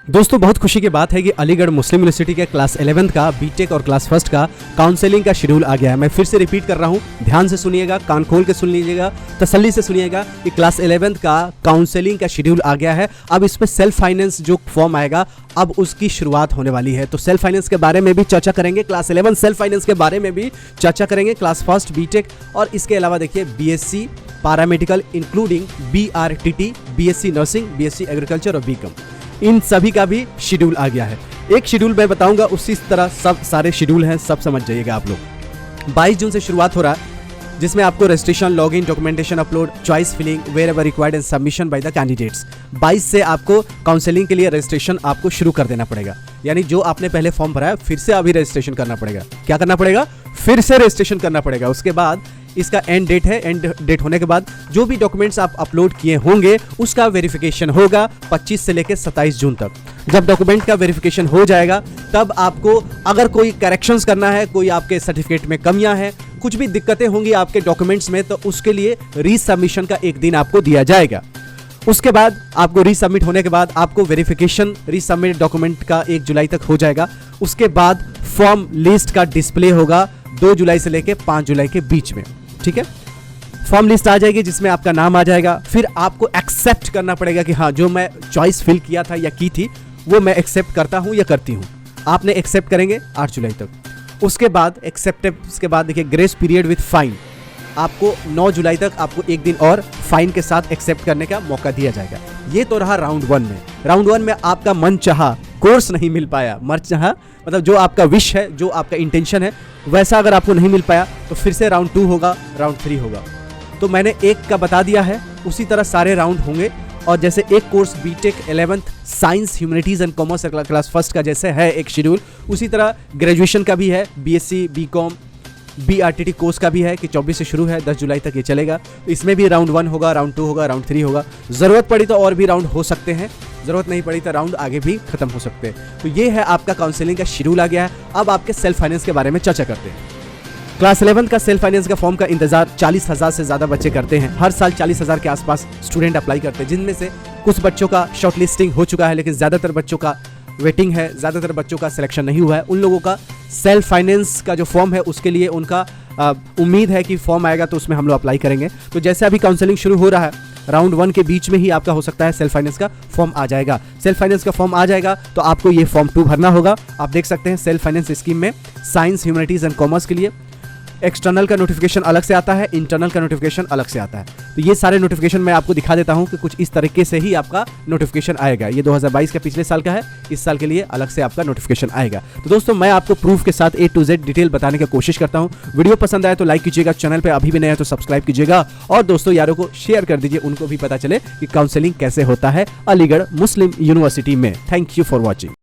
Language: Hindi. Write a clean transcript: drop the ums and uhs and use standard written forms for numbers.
दोस्तों बहुत खुशी की बात है कि अलीगढ़ मुस्लिम यूनिवर्सिटी के क्लास 11th का बीटेक और क्लास फर्स्ट का काउंसलिंग का शेड्यूल आ गया है। मैं फिर से रिपीट कर रहा हूं, ध्यान से सुनिएगा, कान खोल के सुन लीजिएगा, तसल्ली से सुनिएगा कि क्लास 11th का काउंसलिंग का शेड्यूल आ गया है। अब इसमें सेल्फ फाइनेंस जो फॉर्म आएगा, अब उसकी शुरुआत होने वाली है। तो सेल्फ फाइनेंस के बारे में भी चर्चा करेंगे, क्लास 11 सेल्फ फाइनेंस के बारे में भी चर्चा करेंगे, क्लास फर्स्ट बीटेक और इसके अलावा देखिए BSc paramedical including BRTT, BSc nursing, BSc agriculture और बीकॉम, इन सभी का भी शेड्यूल आ गया है। एक शेड्यूल मैं बताऊंगा, उसी तरह सब सारे शेड्यूल हैं, सब समझ जाइएगा आप लोग। 22 जून से शुरुआत हो रहा है, जिसमें आपको registration, login, documentation upload, choice filling wherever required and submission by the candidates. 22 से आपको काउंसलिंग के लिए रजिस्ट्रेशन आपको शुरू कर देना पड़ेगा। यानी जो आपने पहले फॉर्म भरा है, फिर से अभी रजिस्ट्रेशन करना पड़ेगा। क्या करना पड़ेगा? फिर से रजिस्ट्रेशन करना पड़ेगा। उसके बाद इसका एंड डेट है। एंड डेट होने के बाद जो भी डॉक्यूमेंट्स आप अपलोड किए होंगे उसका वेरिफिकेशन होगा 25 से लेकर 27 जून तक। जब डॉक्यूमेंट का वेरिफिकेशन हो जाएगा, तब आपको अगर कोई करेक्शंस करना है, कोई आपके सर्टिफिकेट में कमियां हैं, कुछ भी दिक्कतें होंगी आपके डॉक्यूमेंट्स में, तो उसके लिए रीसबमिशन का एक दिन आपको दिया जाएगा। उसके बाद आपको रीसबमिट होने के बाद आपको वेरिफिकेशन रीसबमिट डॉक्यूमेंट का 1 जुलाई तक हो जाएगा। उसके बाद फॉर्म लिस्ट का डिस्प्ले होगा 2 जुलाई से लेकर 5 जुलाई के बीच में। ठीक है, फॉर्म लिस्ट आ जाएगी जिसमें आपका नाम आ जाएगा। फिर आपको एक्सेप्ट करना पड़ेगा कि हाँ, जो मैं चॉइस फिल किया था या की थी वो मैं एक्सेप्ट करता हूं या करती हूं। आपने एक्सेप्ट करेंगे 8 जुलाई तक। उसके बाद एक्सेप्टेंस के बाद देखिए ग्रेस पीरियड विथ फाइन, आपको 9 जुलाई तक आपको एक दिन और फाइन के साथ एक्सेप्ट करने का मौका दिया जाएगा। ये तो रहा राउंड 1 में। राउंड 1 में आपका मन चाहा कोर्स नहीं मिल पाया, मन चाहा मतलब जो आपका विश है, जो आपका इंटेंशन है, वैसा अगर आपको नहीं मिल पाया तो फिर से राउंड 2 होगा, राउंड 3 होगा। तो मैंने एक का बता दिया है, उसी तरह सारे राउंड होंगे। और जैसे एक course BTech 11th science humanities and commerce class first का जैसे है एक शेड्यूल, उसी तरह ग्रेजुएशन का भी है, बीएससी, बीकॉम, बीआरटीटी कोर्स का भी है कि 24 से शुरू है, 10 जुलाई तक ये चलेगा। इसमें भी राउंड 1 होगा, राउंड 2 होगा, राउंड 3 होगा। ज़रूरत पड़ी तो और भी राउंड हो सकते हैं, ज़रूरत नहीं पड़ी तो राउंड आगे भी खत्म हो सकते हैं। तो ये है आपका काउंसलिंग का शेड्यूल आ गया है। अब आपके सेल्फ फाइनेंस के बारे में चर्चा करते हैं। क्लास 11 का सेल्फ फाइनेंस का फॉर्म का इंतजार 40,000 से ज़्यादा बच्चे करते हैं। हर साल 40,000 के आसपास स्टूडेंट अप्लाई करते हैं, जिनमें से कुछ बच्चों का शॉर्ट लिस्टिंग हो चुका है, लेकिन ज़्यादातर बच्चों का वेटिंग है, ज़्यादातर बच्चों का सिलेक्शन नहीं हुआ है। उन लोगों का सेल्फ फाइनेंस का जो फॉर्म है उसके लिए उनका उम्मीद है कि फॉर्म आएगा तो उसमें हम लोग अप्लाई करेंगे। तो जैसे अभी काउंसलिंग शुरू हो रहा है, राउंड 1 के बीच में ही आपका हो सकता है सेल्फ फाइनेंस का फॉर्म आ जाएगा। सेल्फ फाइनेंस का फॉर्म आ जाएगा तो आपको ये फॉर्म 2 भरना होगा। आप देख सकते हैं सेल्फ फाइनेंस स्कीम में साइंस, ह्यूमैनिटीज एंड कॉमर्स के लिए एक्सटर्नल का नोटिफिकेशन अलग से आता है, इंटरनल का नोटिफिकेशन अलग से आता है। तो ये सारे नोटिफिकेशन मैं आपको दिखा देता हूं कि कुछ इस तरीके से ही आपका नोटिफिकेशन आएगा। ये 2022 का पिछले साल का है, इस साल के लिए अलग से आपका नोटिफिकेशन आएगा। तो दोस्तों मैं आपको प्रूफ के साथ A to Z डिटेल बताने की कोशिश करता हूं। वीडियो पसंद आए तो लाइक कीजिएगा, चैनल पे अभी भी नए हैं तो सब्सक्राइब कीजिएगा और दोस्तों यारों को शेयर कर दीजिए, उनको भी पता चले कि काउंसलिंग कैसे होता है अलीगढ़ मुस्लिम यूनिवर्सिटी में। Thank you for watching.